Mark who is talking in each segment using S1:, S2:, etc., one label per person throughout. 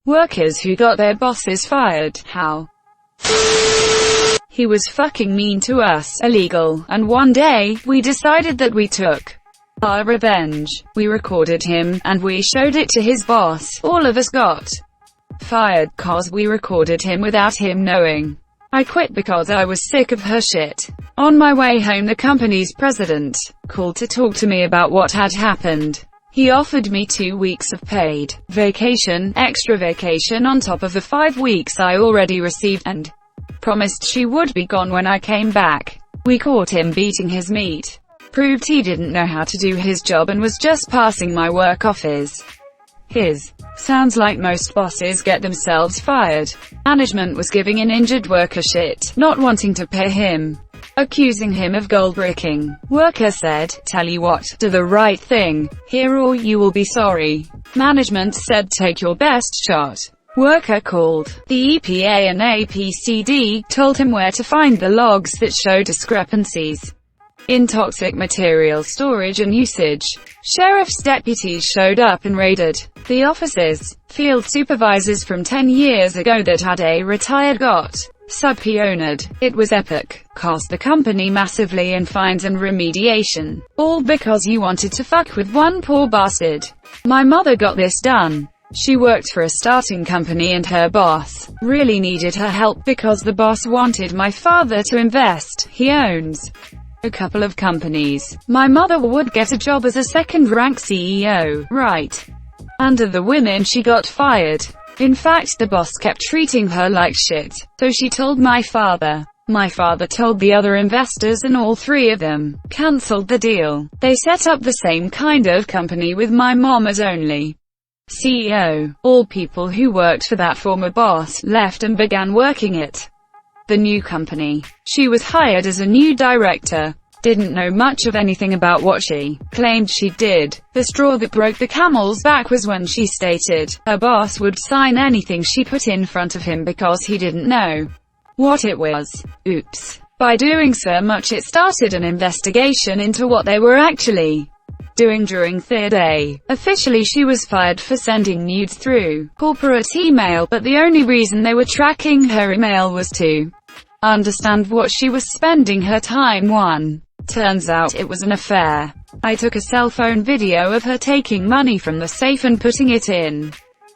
S1: Workers who got their bosses fired. How? He was fucking mean to us, illegal, and one day, we decided that we took our revenge. We recorded him, and we showed it to his boss. All of us got fired, cause we recorded him without him knowing. I quit because I was sick of her shit. On my way home, the company's president called to talk to me about what had happened. He offered me 2 weeks of paid vacation, extra vacation on top of the 5 weeks I already received, and promised she would be gone when I came back. We caught him beating his meat. Proved he didn't know how to do his job and was just passing my work off as his. Sounds like most bosses get themselves fired. Management was giving an injured worker shit, not wanting to pay him, accusing him of gold bricking. Worker said, "Tell you what, do the right thing here or you will be sorry." Management said, "Take your best shot." Worker called the EPA and APCD, told him where to find the logs that show discrepancies in toxic material storage and usage. Sheriff's deputies showed up and raided the offices. Field supervisors from 10 years ago that had a retired got subpoenaed. It was epic. Cost the company massively in fines and remediation. All because you wanted to fuck with one poor bastard. My mother got this done. She worked for a starting company and her boss really needed her help because the boss wanted my father to invest. He owns a couple of companies. My mother would get a job as a second-rank CEO, right under the women she got fired. In fact, the boss kept treating her like shit, so she told my father. My father told the other investors and all 3 of them cancelled the deal. They set up the same kind of company with my mom as only CEO. All people who worked for that former boss left and began working at the new company. She was hired as a new director. Didn't know much of anything about what she claimed she did. The straw that broke the camel's back was when she stated her boss would sign anything she put in front of him because he didn't know what it was. Oops. By doing so much, it started an investigation into what they were actually doing during their day. Officially, she was fired for sending nudes through corporate email, but the only reason they were tracking her email was to understand what she was spending her time on. Turns out it was an affair. I took a cell phone video of her taking money from the safe and putting it in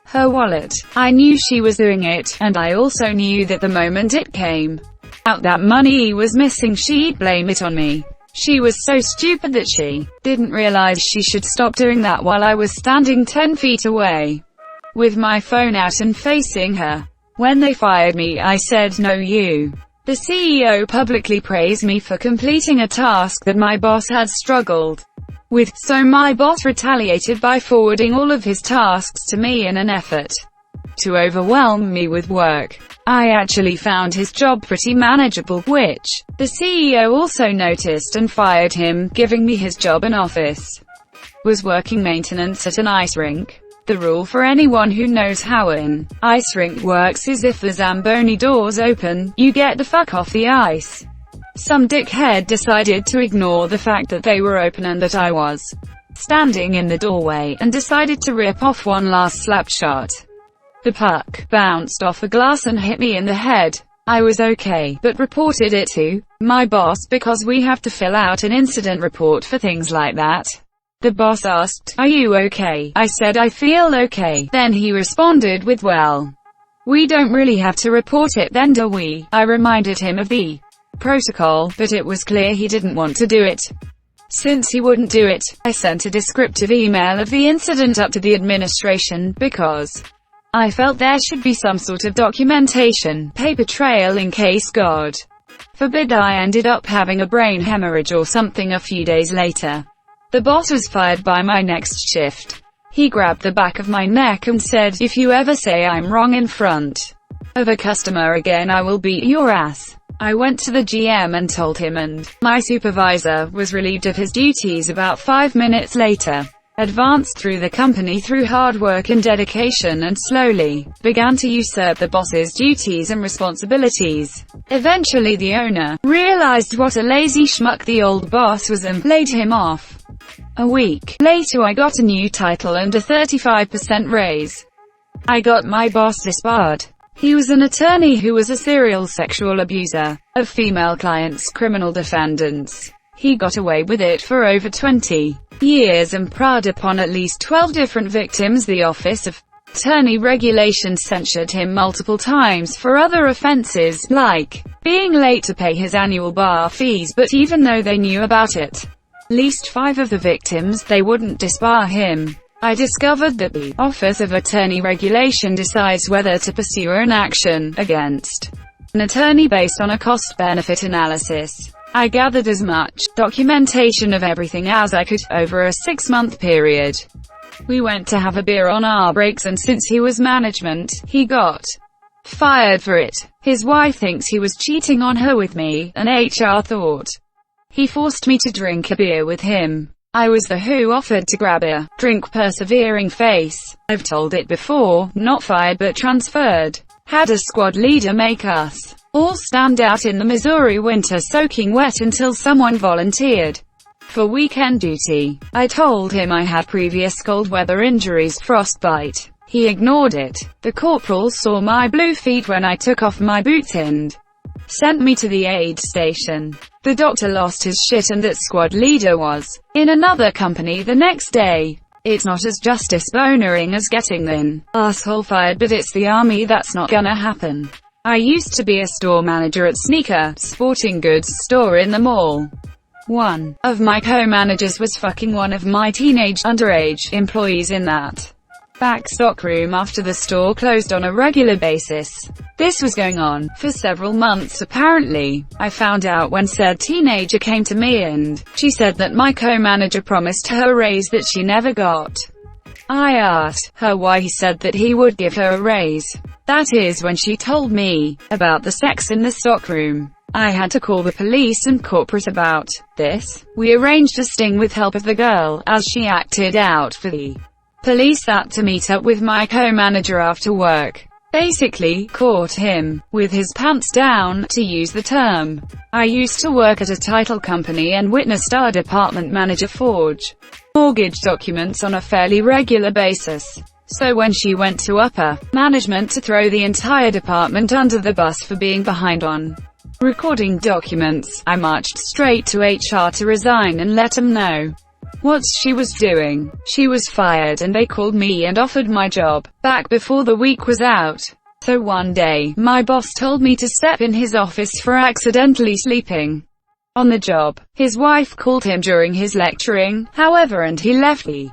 S1: her wallet. I knew she was doing it, and I also knew that the moment it came out that money was missing, she'd blame it on me. She was so stupid that she didn't realize she should stop doing that while I was standing 10 feet away with my phone out and facing her. When they fired me, I said, "No, you." The CEO publicly praised me for completing a task that my boss had struggled with, so my boss retaliated by forwarding all of his tasks to me in an effort to overwhelm me with work. I actually found his job pretty manageable, which the CEO also noticed and fired him, giving me his job and office was working maintenance at an ice rink. The rule for anyone who knows how an ice rink works is if the Zamboni doors open, you get the fuck off the ice. Some dickhead decided to ignore the fact that they were open and that I was standing in the doorway, and decided to rip off one last slap shot. The puck bounced off a glass and hit me in the head. I was okay, but reported it to my boss because we have to fill out an incident report for things like that. The boss asked, "Are you okay?" I said, "I feel okay." Then he responded with, "Well, we don't really have to report it then, do we?" I reminded him of the protocol, but it was clear he didn't want to do it. Since he wouldn't do it, I sent a descriptive email of the incident up to the administration, because I felt there should be some sort of documentation, paper trail in case, God forbid, I ended up having a brain hemorrhage or something a few days later. The boss was fired by my next shift. He grabbed the back of my neck and said, "If you ever say I'm wrong in front of a customer again, I will beat your ass." I went to the GM and told him, and my supervisor was relieved of his duties about 5 minutes later. Advanced through the company through hard work and dedication, and slowly began to usurp the boss's duties and responsibilities. Eventually the owner realized what a lazy schmuck the old boss was and laid him off. A week later I got a new title and a 35% raise. I got my boss disbarred. He was an attorney who was a serial sexual abuser of female clients, criminal defendants. He got away with it for over 20 years and preyed upon at least 12 different victims. The Office of Attorney Regulation censured him multiple times for other offenses, like being late to pay his annual bar fees, but even though they knew about it, at least 5 of the victims, they wouldn't disbar him. I discovered that the Office of Attorney Regulation decides whether to pursue an action against an attorney based on a cost-benefit analysis. I gathered as much documentation of everything as I could, over a 6-month period. We went to have a beer on our breaks, and since he was management, he got fired for it. His wife thinks he was cheating on her with me, and HR thought he forced me to drink a beer with him. I was the who offered to grab a drink. Persevering face. I've told it before, not fired but transferred. Had a squad leader make us all stand out in the Missouri winter soaking wet until someone volunteered for weekend duty. I told him I had previous cold weather injuries, frostbite. He ignored it. The corporal saw my blue feet when I took off my boots and sent me to the aid station. The doctor lost his shit and that squad leader was in another company the next day. It's not as justice bonering as getting an asshole fired, but it's the army that's not gonna happen. I used to be a store manager at sneaker sporting goods store in the mall. One of my co-managers was fucking one of my teenage underage employees in that back stockroom after the store closed on a regular basis. This was going on for several months apparently. I found out when said teenager came to me and she said that my co-manager promised her a raise that she never got. I asked her why he said that he would give her a raise. That is when she told me about the sex in the stockroom. I had to call the police and corporate about this. We arranged a sting with help of the girl, as she acted out for the police that to meet up with my co-manager after work. Basically, caught him with his pants down, to use the term. I used to work at a title company and witnessed our department manager forge mortgage documents on a fairly regular basis. So when she went to upper management to throw the entire department under the bus for being behind on recording documents, I marched straight to HR to resign and let them know what she was doing. She was fired and they called me and offered my job back before the week was out. So one day, my boss told me to step in his office for accidentally sleeping on the job. His wife called him during his lecturing, however, and he left the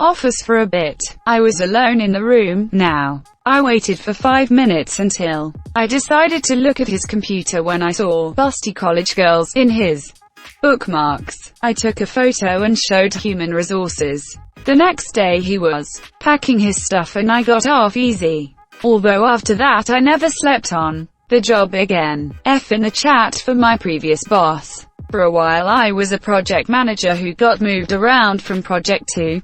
S1: office for a bit. I was alone in the room now. I waited for 5 minutes until I decided to look at his computer when I saw busty college girls in his bookmarks. I took a photo and showed human resources. The next day he was packing his stuff and I got off easy. Although after that I never slept on the job again. F in the chat for my previous boss. For a while I was a project manager who got moved around from project to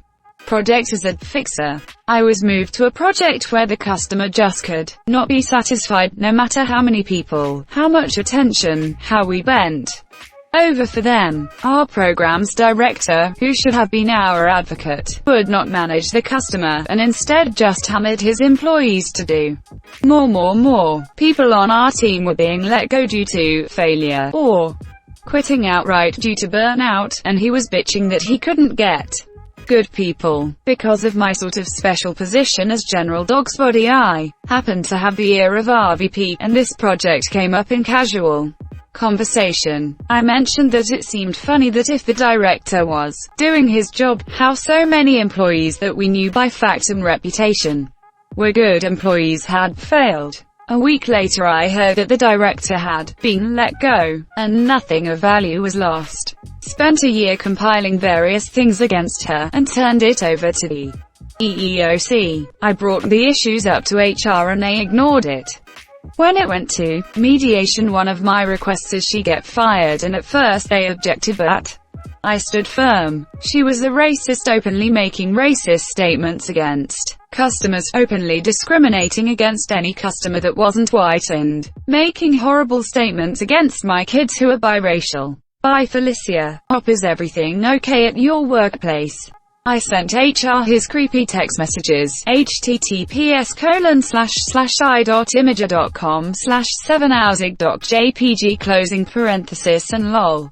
S1: project as a fixer. I was moved to a project where the customer just could not be satisfied, no matter how many people, how much attention, how we bent over for them. Our programs director, who should have been our advocate, would not manage the customer, and instead just hammered his employees to do more. People on our team were being let go due to failure, or quitting outright due to burnout, and he was bitching that he couldn't get good people. Because of my sort of special position as General Dog's body, I happened to have the ear of RVP, and this project came up in casual conversation. I mentioned that it seemed funny that if the director was doing his job, how so many employees that we knew by fact and reputation were good employees had failed. A week later I heard that the director had been let go, and nothing of value was lost. Spent a year compiling various things against her, and turned it over to the EEOC. I brought the issues up to HR and they ignored it. When it went to mediation, one of my requests is she get fired, and at first they objected, but I stood firm. She was a racist, openly making racist statements against customers, openly discriminating against any customer that wasn't white, and making horrible statements against my kids who are biracial. Bye Felicia. Is everything okay at your workplace? I sent HR his creepy text messages, https://i.imager.com/7outsig.jpg and lol.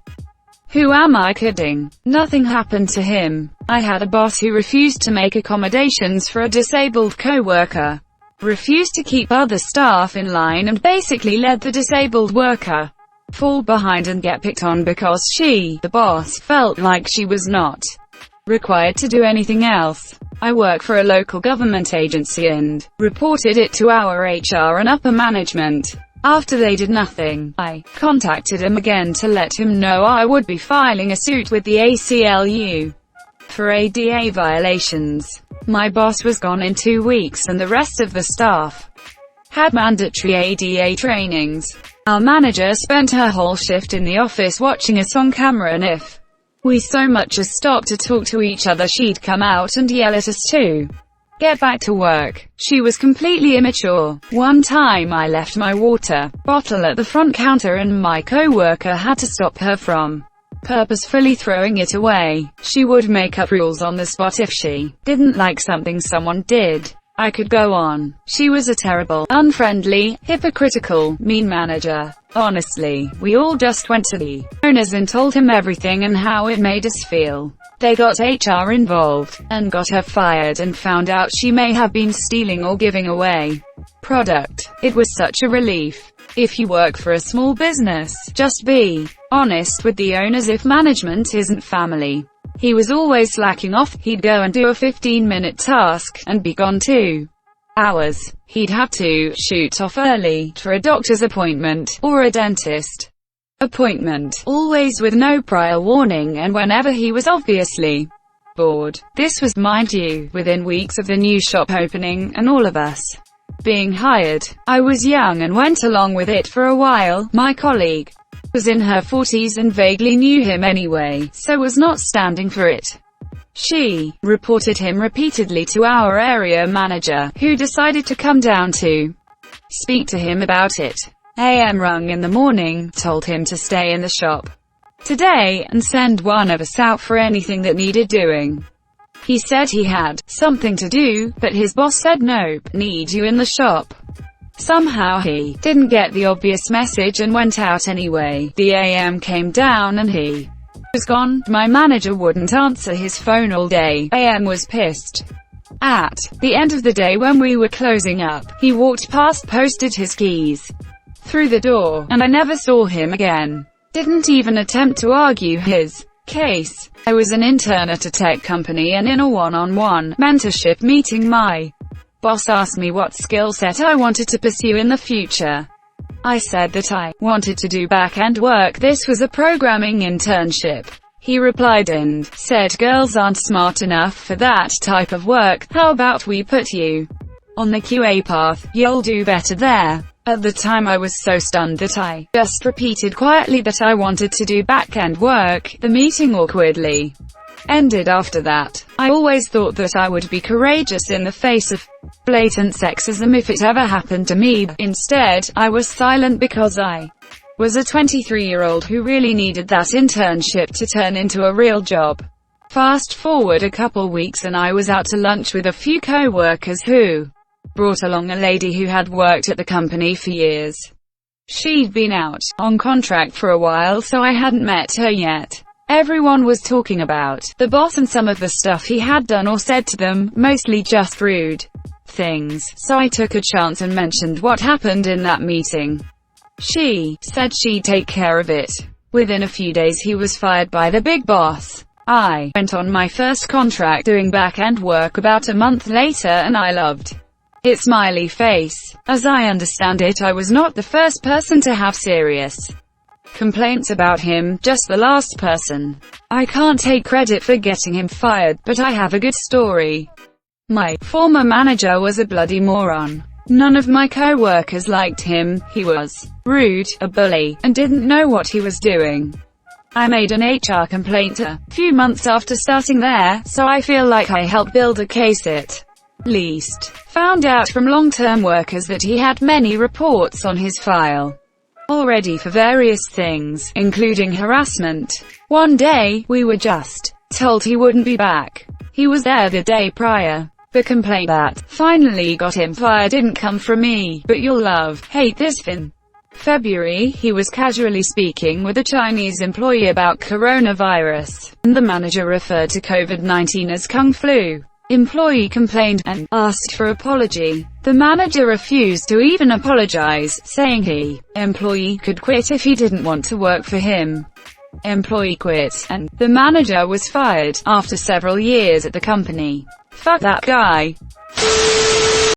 S1: Who am I kidding? Nothing happened to him. I had a boss who refused to make accommodations for a disabled co-worker, refused to keep other staff in line, and basically let the disabled worker fall behind and get picked on because she, the boss, felt like she was not required to do anything else. I work for a local government agency and reported it to our HR and upper management. After they did nothing, I contacted him again to let him know I would be filing a suit with the ACLU for ADA violations. My boss was gone in 2 weeks and the rest of the staff had mandatory ADA trainings. Our manager spent her whole shift in the office watching us on camera, and if we so much as stopped to talk to each other, she'd come out and yell at us to get back to work. She was completely immature. One time I left my water bottle at the front counter and my co-worker had to stop her from purposefully throwing it away. She would make up rules on the spot if she didn't like something someone did. I could go on. She was a terrible, unfriendly, hypocritical, mean manager. Honestly, we all just went to the owners and told him everything and how it made us feel. They got HR involved, and got her fired, and found out she may have been stealing or giving away product. It was such a relief. If you work for a small business, just be honest with the owners if management isn't family. He was always slacking off. He'd go and do a 15-minute task, and be gone 2 hours. He'd have to shoot off early for a doctor's appointment, or a dentist appointment, always with no prior warning and whenever he was obviously bored. This was, mind you, within weeks of the new shop opening, and all of us being hired. I was young and went along with it for a while. My colleague was in her 40s and vaguely knew him anyway, so was not standing for it. She reported him repeatedly to our area manager, who decided to come down to speak to him about it. AM rung in the morning, told him to stay in the shop today, and send one of us out for anything that needed doing. He said he had something to do, but his boss said nope, need you in the shop. Somehow he didn't get the obvious message and went out anyway. The AM came down and he was gone. My manager wouldn't answer his phone all day. AM was pissed. At the end of the day, when we were closing up, he walked past, posted his keys through the door, and I never saw him again. Didn't even attempt to argue his case. I was an intern at a tech company, and in a one-on-one mentorship meeting, my boss asked me what skill set I wanted to pursue in the future. I said that I wanted to do back-end work. This was a programming internship. He replied and said, girls aren't smart enough for that type of work. How about we put you on the QA path? You'll do better there. At the time I was so stunned that I just repeated quietly that I wanted to do back-end work. The meeting awkwardly ended after that. I always thought that I would be courageous in the face of blatant sexism if it ever happened to me. Instead, I was silent because I was a 23-year-old who really needed that internship to turn into a real job. Fast forward a couple weeks and I was out to lunch with a few co-workers who brought along a lady who had worked at the company for years. She'd been out on contract for a while, so I hadn't met her yet. Everyone was talking about the boss and some of the stuff he had done or said to them, mostly just rude things, so I took a chance and mentioned what happened in that meeting. She said she'd take care of it. Within a few days he was fired by the big boss. I went on my first contract doing back-end work about a month later, and I loved it. Smiley face. As I understand it, I was not the first person to have serious complaints about him, just the last person. I can't take credit for getting him fired, but I have a good story. My former manager was a bloody moron. None of my co-workers liked him. He was rude, a bully, and didn't know what he was doing. I made an HR complaint a few months after starting there, so I feel like I helped build a case at least. Found out from long-term workers that he had many reports on his file already for various things, including harassment. One day, we were just told he wouldn't be back. He was there the day prior. The complaint that finally got him fired didn't come from me, but you'll hate this Finn. February, he was casually speaking with a Chinese employee about coronavirus, and the manager referred to COVID-19 as Kung Flu. Employee complained, and asked for apology. The manager refused to even apologize, saying employee could quit if he didn't want to work for him. Employee quit, and the manager was fired, after several years at the company. Fuck that guy.